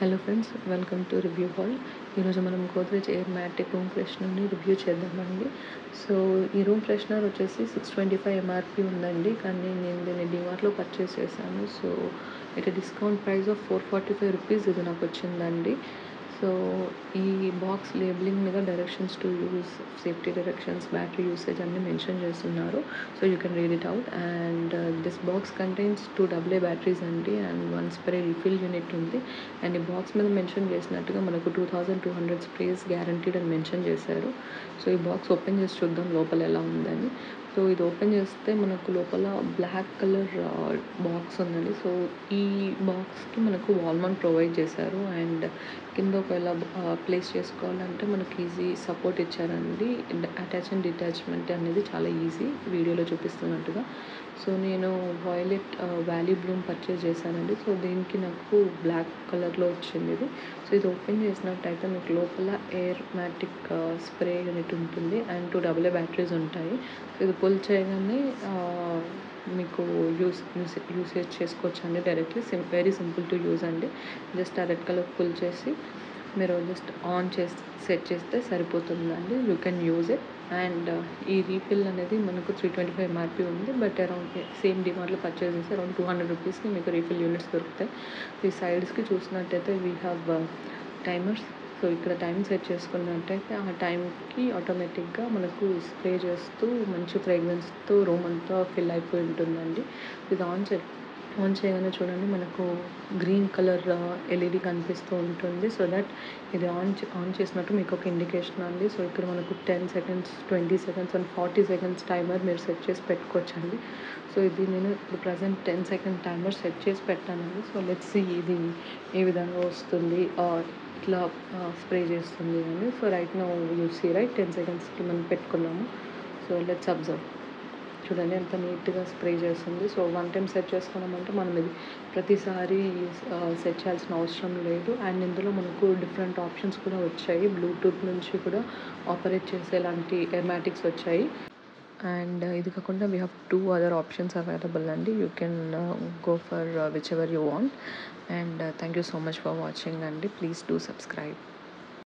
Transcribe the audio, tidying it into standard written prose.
Hello friends, welcome to review hall. ఈరోజు మనం Godrej air మ్యాటిక్ room ఫ్రెషనర్ని review చేద్దామండి. సో ఈ రూమ్ ఫ్రెషనర్ వచ్చేసి 625 ఎంఆర్పి ఉందండి, కానీ నేను దీన్ని డిమార్ట్లో పర్చేస్ చేశాను. So it discount price of 445 rupees ఇది నాకు వచ్చిందండి. సో ఈ బాక్స్ లేబులింగ్ మీద directions to use, safety directions, battery usage అన్ని మెన్షన్ చేస్తున్నారు. So you can read it out. And this box contains 2 AA batteries అండి, అండ్ 1 స్ప్రే రిఫిల్ యూనిట్ ఉంది. And ఈ బాక్స్ మీద మెన్షన్ చేసినట్టుగా మనకు 2200 స్ప్రేస్ గ్యారంటీడ్ అని మెన్షన్ చేశారు. సో ఈ బాక్స్ ఓపెన్ చేసి చూద్దాం లోపల ఎలా ఉందని. సో ఇది ఓపెన్ చేస్తే మనకు లోపల బ్లాక్ కలర్ బాక్స్ ఉందండి. సో ఈ బాక్స్కి మనకు వాల్ మౌంట్ ప్రొవైడ్ చేశారు. అండ్ కింద ఒకవేళ ప్లేస్ చేసుకోవాలంటే మనకి ఈజీ సపోర్ట్ ఇచ్చారండి. అటాచ్ అండ్ డిటాచ్మెంట్ అనేది చాలా ఈజీ, వీడియోలో చూపిస్తున్నట్టుగా. సో నేను వాయిలెట్ వ్యాలీ బ్లూమ్ పర్చేస్ చేశానండి. సో దీనికి నాకు బ్లాక్ కలర్లో వచ్చింది ఇది. సో ఇది ఓపెన్ చేసినట్టయితే మీకు లోపల ఎయిర్ మ్యాటిక్ స్ప్రే యూనిట్ ఉంటుంది అండ్ 2 AA బ్యాటరీస్ ఉంటాయి. సో ఇది పుల్ చేయగానే మీకు యూసేజ్ చేసుకోవచ్చు అండి directly. Very simple to use అండి. జస్ట్ ఆ రెడ్ కలర్ పుల్ చేసి మీరు జస్ట్ ఆన్ చేసి సెట్ చేస్తే సరిపోతుందండి. You can use it. And ఈ రీఫిల్ అనేది మనకు 325 ఎంఆర్పి ఉంది, బట్ అరౌండ్ సేమ్ డిమార్ట్లో పర్చేస్ చేసి అరౌండ్ 200 రూపీస్కి మీకు రీఫిల్ యూనిట్స్ దొరుకుతాయి. ఈ సైడ్స్కి చూసినట్టయితే వీ హ్యావ్ టైమర్స్. సో ఇక్కడ టైం సెట్ చేసుకున్నట్టయితే ఆ టైంకి ఆటోమేటిక్గా మనకు స్ప్రే చేస్తూ మంచి ఫ్రేగ్రెన్స్తో రూమ్ అంతా ఫిల్ అయిపోయి ఉంటుందండి. ఇది ఆన్ చేయగానే చూడండి మనకు గ్రీన్ కలర్ ఎల్ఈడి కనిపిస్తూ ఉంటుంది. సో దట్ ఇది ఆన్ చేసినట్టు మీకు ఒక ఇండికేషన్ అండి. సో ఇక్కడ మనకు 10 seconds, 20 seconds and 40 seconds timer మీరు సెట్ చేసి పెట్టుకోవచ్చండి. సో ఇది నేను ఇప్పుడు ప్రజెంట్ 10 సెకండ్ టైమర్ సెట్ చేసి పెట్టానండి. సో లెట్స్ సీ ఇది ఏ విధంగా వస్తుంది, ఇట్లా స్ప్రే చేస్తుంది అని. So right now you see right 10 సెకండ్స్కి మనం పెట్టుకున్నాము. So let's observe. చూడండి ఎంత నీట్గా స్ప్రే చేస్తుంది. సో 1 టైం సెట్ చేసుకున్నామంటే మనం ఇది ప్రతిసారి సెట్ చేయాల్సిన అవసరం లేదు. అండ్ ఇందులో మనకు డిఫరెంట్ ఆప్షన్స్ కూడా వచ్చాయి. బ్లూటూత్ నుంచి కూడా ఆపరేట్ చేసేలాంటి ఎయిర్మాటిక్స్ వచ్చాయి. అండ్ ఇది కాకుండా we have 2 other options available అండి. You can go for whichever you want. And thank you so much for watching అండి. Please do subscribe.